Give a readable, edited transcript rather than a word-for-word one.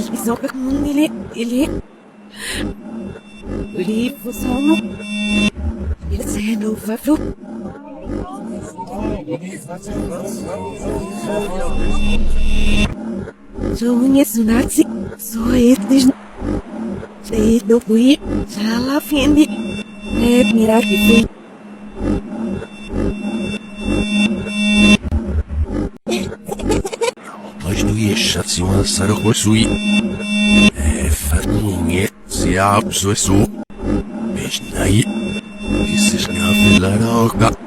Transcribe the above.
Bisogna ele riposano il seno fa flu Giovani sunazzi soetes e dopo alla fine mirati fui Mas não ia chatear uma sara com a sui. Farinha, se a pessoa sou. Mas não ia. Isso é na vila roca.